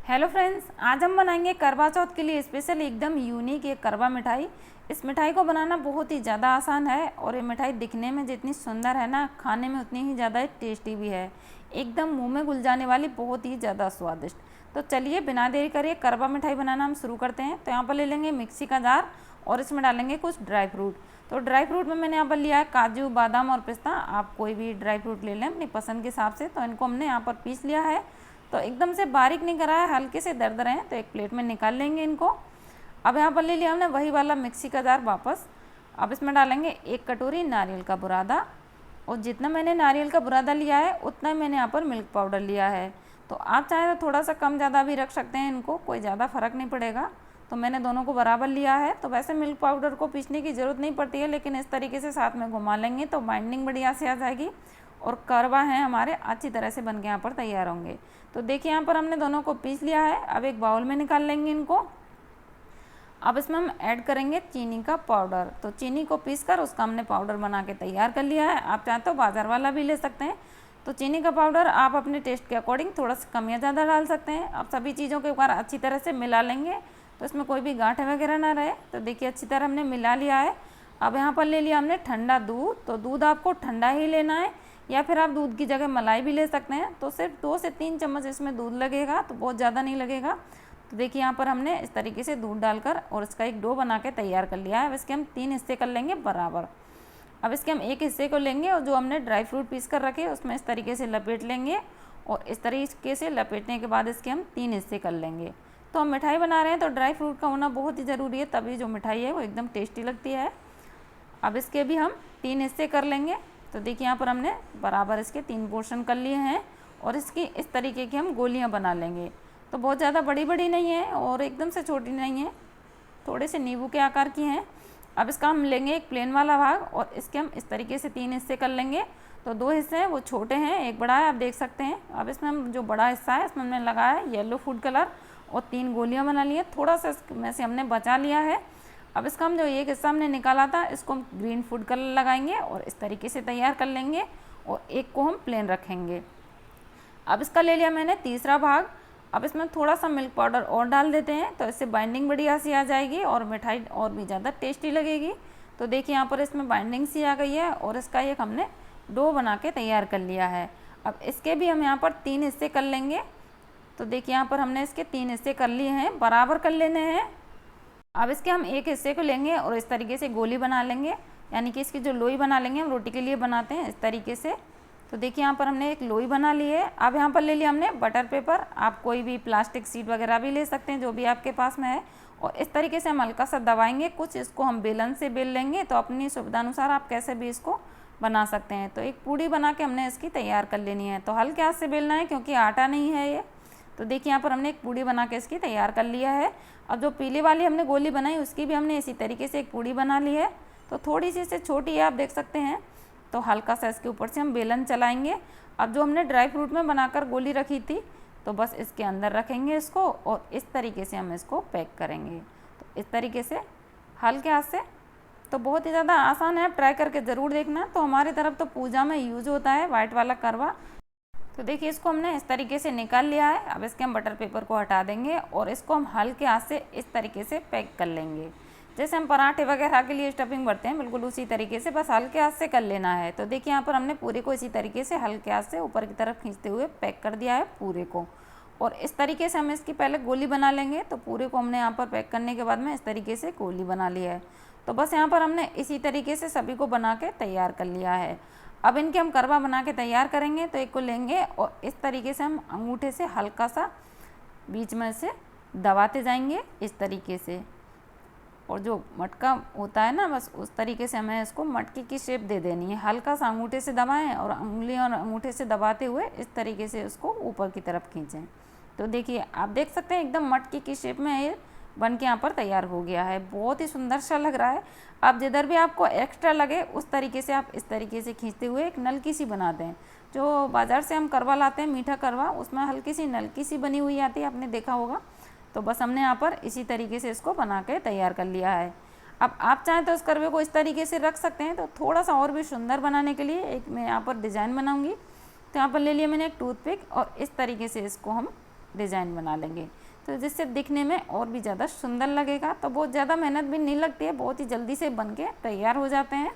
Hello friends, आज हम बनाएंगे करवा चौथ के लिए स्पेशल एकदम यूनिक एक करवा मिठाई। इस मिठाई को बनाना बहुत ही ज़्यादा आसान है और ये मिठाई दिखने में जितनी सुंदर है ना, खाने में उतनी ही ज़्यादा टेस्टी भी है। एकदम मुंह में घुल जाने वाली, बहुत ही ज़्यादा स्वादिष्ट। तो चलिए बिना देरी करे करवा मिठाई बनाना हम शुरू करते हैं। तो यहाँ पर ले लेंगे मिक्सी का जार और इसमें डालेंगे कुछ ड्राई फ्रूट। तो ड्राई फ्रूट में मैंने यहाँ पर लिया है काजू, बादाम और पिस्ता। आप कोई भी ड्राई फ्रूट ले लें अपनी पसंद के हिसाब से। तो इनको हमने यहाँ पर पीस लिया है। तो एकदम से बारीक नहीं करा है, हल्के से दरदरे हैं। तो एक प्लेट में निकाल लेंगे इनको। अब यहाँ पर ले लिया हमने वही वाला मिक्सी का जार वापस। अब इसमें डालेंगे 1 कटोरी नारियल का बुरादा। और जितना मैंने नारियल का बुरादा लिया है उतना ही मैंने यहाँ पर मिल्क पाउडर लिया है। तो आप चाहें तो थोड़ा सा कम ज़्यादा भी रख सकते हैं, इनको कोई ज़्यादा फ़र्क नहीं पड़ेगा। तो मैंने दोनों को बराबर लिया है। तो वैसे मिल्क पाउडर को पीसने की ज़रूरत नहीं पड़ती है, लेकिन इस तरीके से साथ में घुमा लेंगे तो बाइंडिंग बढ़िया से आ जाएगी और करवा है हमारे अच्छी तरह से बन के यहाँ पर तैयार होंगे। तो देखिए यहाँ पर हमने दोनों को पीस लिया है। अब एक बाउल में निकाल लेंगे इनको। अब इसमें हम ऐड करेंगे चीनी का पाउडर। तो चीनी को पीसकर उसका हमने पाउडर बना के तैयार कर लिया है। आप चाहें तो बाज़ार वाला भी ले सकते हैं। तो चीनी का पाउडर आप अपने टेस्ट के अकॉर्डिंग थोड़ा सा कम या ज़्यादा डाल सकते हैं। अब सभी चीज़ों के ऊपर अच्छी तरह से मिला लेंगे तो इसमें कोई भी गांठें वगैरह ना रहे। तो देखिए अच्छी तरह हमने मिला लिया है। अब यहाँ पर ले लिया हमने ठंडा दूध। तो दूध आपको ठंडा ही लेना है या फिर आप दूध की जगह मलाई भी ले सकते हैं। तो सिर्फ 2 से 3 चम्मच इसमें दूध लगेगा, तो बहुत ज़्यादा नहीं लगेगा। तो देखिए यहाँ पर हमने इस तरीके से दूध डालकर और इसका एक डो बना के तैयार कर लिया है। अब इसके हम 3 हिस्से कर लेंगे बराबर। अब इसके हम एक हिस्से को लेंगे और जो हमने ड्राई फ्रूट पीस कर रखे उसमें इस तरीके से लपेट लेंगे और इस तरीके से लपेटने के बाद इसके हम 3 हिस्से कर लेंगे। तो हम मिठाई बना रहे हैं तो ड्राई फ्रूट का होना बहुत ही ज़रूरी है, तभी जो मिठाई है वो एकदम टेस्टी लगती है। अब इसके भी हम 3 हिस्से कर लेंगे। तो देखिए यहाँ पर हमने बराबर इसके 3 पोर्शन कर लिए हैं और इसकी इस तरीके की हम गोलियाँ बना लेंगे। तो बहुत ज़्यादा बड़ी बड़ी नहीं है और एकदम से छोटी नहीं है, थोड़े से नींबू के आकार की हैं। अब इसका हम लेंगे एक प्लेन वाला भाग और इसके हम इस तरीके से 3 हिस्से कर लेंगे। तो 2 हिस्से हैं वो छोटे हैं, एक बड़ा है, आप देख सकते हैं। अब इसमें हम जो बड़ा हिस्सा है इसमें हमने लगाया है येलो फूड कलर और 3 गोलियाँ बना ली है। थोड़ा सा इसमें से हमने बचा लिया है। अब इसका हम जो एक हिस्सा हमने निकाला था इसको हम ग्रीन फूड कलर लगाएंगे और इस तरीके से तैयार कर लेंगे और एक को हम प्लेन रखेंगे। अब इसका ले लिया मैंने तीसरा भाग। अब इसमें थोड़ा सा मिल्क पाउडर और डाल देते हैं तो इससे बाइंडिंग बढ़िया सी आ जाएगी और मिठाई और भी ज़्यादा टेस्टी लगेगी। तो देखिए यहाँ पर इसमें बाइंडिंग सी आ गई है और इसका एक हमने डो बना के तैयार कर लिया है। अब इसके भी हम यहाँ पर 3 हिस्से कर लेंगे। तो देखिए यहाँ पर हमने इसके 3 हिस्से कर लिए हैं, बराबर कर लेने हैं। अब इसके हम एक हिस्से को लेंगे और इस तरीके से गोली बना लेंगे, यानी कि इसकी जो लोई बना लेंगे, हम रोटी के लिए बनाते हैं इस तरीके से। तो देखिए यहाँ पर हमने एक लोई बना ली है। अब यहाँ पर ले लिया हमने बटर पेपर। आप कोई भी प्लास्टिक शीट वगैरह भी ले सकते हैं, जो भी आपके पास में है। और इस तरीके से हम हल्का सा दबाएंगे, कुछ इसको हम बेलन से बेल लेंगे। तो अपनी सुविधानुसार आप कैसे भी इसको बना सकते हैं। तो एक पूड़ी बना के हमने इसकी तैयार कर लेनी है। तो हल्के हाथ से बेलना है क्योंकि आटा नहीं है ये। तो देखिए यहाँ पर हमने एक पूड़ी बना के इसकी तैयार कर लिया है। अब जो पीली वाली हमने गोली बनाई उसकी भी हमने इसी तरीके से एक पूड़ी बना ली है। तो थोड़ी सी इससे छोटी है, आप देख सकते हैं। तो हल्का सा इसके ऊपर से हम बेलन चलाएंगे। अब जो हमने ड्राई फ्रूट में बनाकर गोली रखी थी तो बस इसके अंदर रखेंगे इसको और इस तरीके से हम इसको पैक करेंगे। तो इस तरीके से हल्के हाथ से। तो बहुत ही ज़्यादा आसान है, आप ट्राई करके ज़रूर देखना। तो हमारी तरफ तो पूजा में यूज होता है वाइट वाला करवा। तो देखिए इसको हमने इस तरीके से निकाल लिया है। अब इसके हम बटर पेपर को हटा देंगे और इसको हम हल्के हाथ से इस तरीके से पैक कर लेंगे। जैसे हम पराठे वगैरह के लिए स्टफिंग भरते हैं, बिल्कुल उसी तरीके से बस हल्के हाथ से कर लेना है। तो देखिए यहाँ पर हमने पूरे को इसी तरीके से हल्के हाथ से ऊपर की तरफ खींचते हुए पैक कर दिया है पूरे को। और इस तरीके से हम इसकी पहले गोली बना लेंगे। तो पूरे को हमने यहाँ पर पैक करने के बाद में इस तरीके से गोली बना ली है। तो बस यहाँ पर हमने इसी तरीके से सभी को बना के तैयार कर लिया है। अब इनके हम करवा बना के तैयार करेंगे। तो एक को लेंगे और इस तरीके से हम अंगूठे से हल्का सा बीच में से दबाते जाएंगे इस तरीके से। और जो मटका होता है ना, बस उस तरीके से हमें इसको मटकी की शेप दे देनी है। हल्का सा अंगूठे से दबाएं और उंगली और अंगूठे से दबाते हुए इस तरीके से उसको ऊपर की तरफ खींचें। तो देखिए आप देख सकते हैं एकदम मटकी की शेप में ये बन के यहाँ पर तैयार हो गया है। बहुत ही सुंदर सा लग रहा है। आप जिधर भी आपको एक्स्ट्रा लगे उस तरीके से आप इस तरीके से खींचते हुए एक नलकी सी बना दें। जो बाज़ार से हम करवा लाते हैं मीठा करवा, उसमें हल्की सी नलकी सी बनी हुई आती है, आपने देखा होगा। तो बस हमने यहाँ पर इसी तरीके से इसको बना के तैयार कर लिया है। अब आप चाहें तो इस करवे को इस तरीके से रख सकते हैं। तो थोड़ा सा और भी सुंदर बनाने के लिए एक मैं यहाँ पर डिज़ाइन बनाऊँगी। तो यहाँ पर ले लिया मैंने एक टूथपिक और इस तरीके से इसको हम डिज़ाइन बना लेंगे, तो जिससे दिखने में और भी ज़्यादा सुंदर लगेगा। तो बहुत ज़्यादा मेहनत भी नहीं लगती है, बहुत ही जल्दी से बन के तैयार हो जाते हैं।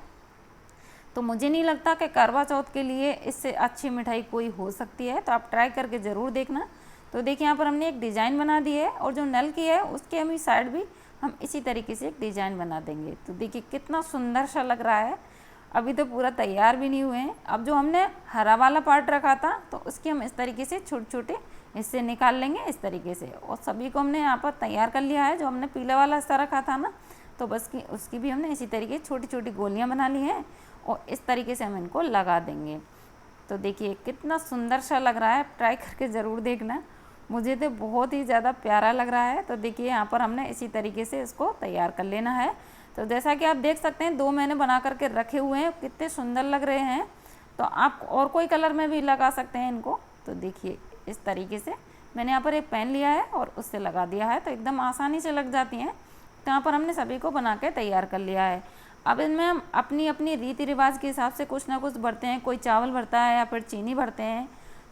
तो मुझे नहीं लगता कि करवा चौथ के लिए इससे अच्छी मिठाई कोई हो सकती है, तो आप ट्राई करके ज़रूर देखना। तो देखिए यहाँ पर हमने एक डिज़ाइन बना दी है, और जो नल की है उसके हम साइड भी हम इसी तरीके से एक डिज़ाइन बना देंगे। तो देखिए कितना सुंदर सा लग रहा है। अभी तो पूरा तैयार भी नहीं हुए हैं। अब जो हमने हरा वाला पार्ट रखा था, तो उसके हम इस तरीके से छोटे छोटे हिस्से निकाल लेंगे इस तरीके से, और सभी को हमने यहाँ पर तैयार कर लिया है। जो हमने पीला वाला हिस्सा रखा था ना, तो बस की उसकी भी हमने इसी तरीके छोटी छोटी गोलियाँ बना ली हैं, और इस तरीके से हम इनको लगा देंगे। तो देखिए कितना सुंदर सा लग रहा है, ट्राई करके ज़रूर देखना। मुझे तो बहुत ही ज़्यादा प्यारा लग रहा है। तो देखिए यहाँ पर हमने इसी तरीके से इसको तैयार कर लेना है। तो जैसा कि आप देख सकते हैं, 2 मैंने बना करके रखे हुए हैं, कितने सुंदर लग रहे हैं। तो आप और कोई कलर में भी लगा सकते हैं इनको। तो देखिए इस तरीके से मैंने यहाँ पर एक पेन लिया है और उससे लगा दिया है, तो एकदम आसानी से लग जाती हैं। तो यहाँ पर हमने सभी को बना के तैयार कर लिया है। अब इनमें हम अपनी अपनी रीति रिवाज के हिसाब से कुछ ना कुछ भरते हैं। कोई चावल भरता है या फिर चीनी भरते हैं।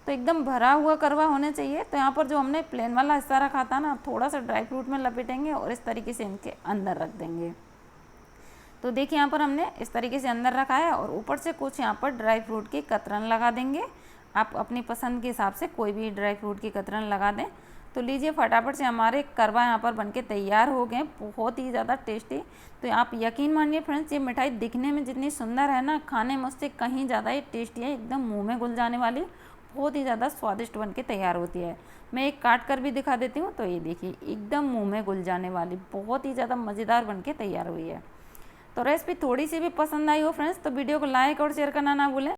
तो एकदम भरा हुआ करवा होना चाहिए। तो यहाँ पर जो हमने प्लेन वाला हिस्सा रखा था ना, थोड़ा सा ड्राई फ्रूट में लपेटेंगे और इस तरीके से इनके अंदर रख देंगे। तो देखिए यहाँ पर हमने इस तरीके से अंदर रखा है, और ऊपर से कुछ यहाँ पर ड्राई फ्रूट की कतरन लगा देंगे। आप अपनी पसंद के हिसाब से कोई भी ड्राई फ्रूट की कतरन लगा दें। तो लीजिए फटाफट से हमारे करवा यहाँ पर बनके तैयार हो गए, बहुत ही ज़्यादा टेस्टी। तो आप यकीन मानिए फ्रेंड्स, ये मिठाई दिखने में जितनी सुंदर है ना, खाने में उससे कहीं ज़्यादा ही टेस्टी है। एकदम मुंह में घुल जाने वाली, बहुत ही ज़्यादा स्वादिष्ट बनके तैयार होती है। मैं एक काट कर भी दिखा देती हूँ। तो ये देखिए एकदम मुँह में घुल जाने वाली, बहुत ही ज़्यादा मज़ेदार बनके तैयार हुई है। तो रेसिपी थोड़ी सी भी पसंद आई हो फ्रेंड्स, तो वीडियो को लाइक और शेयर करना ना भूलें।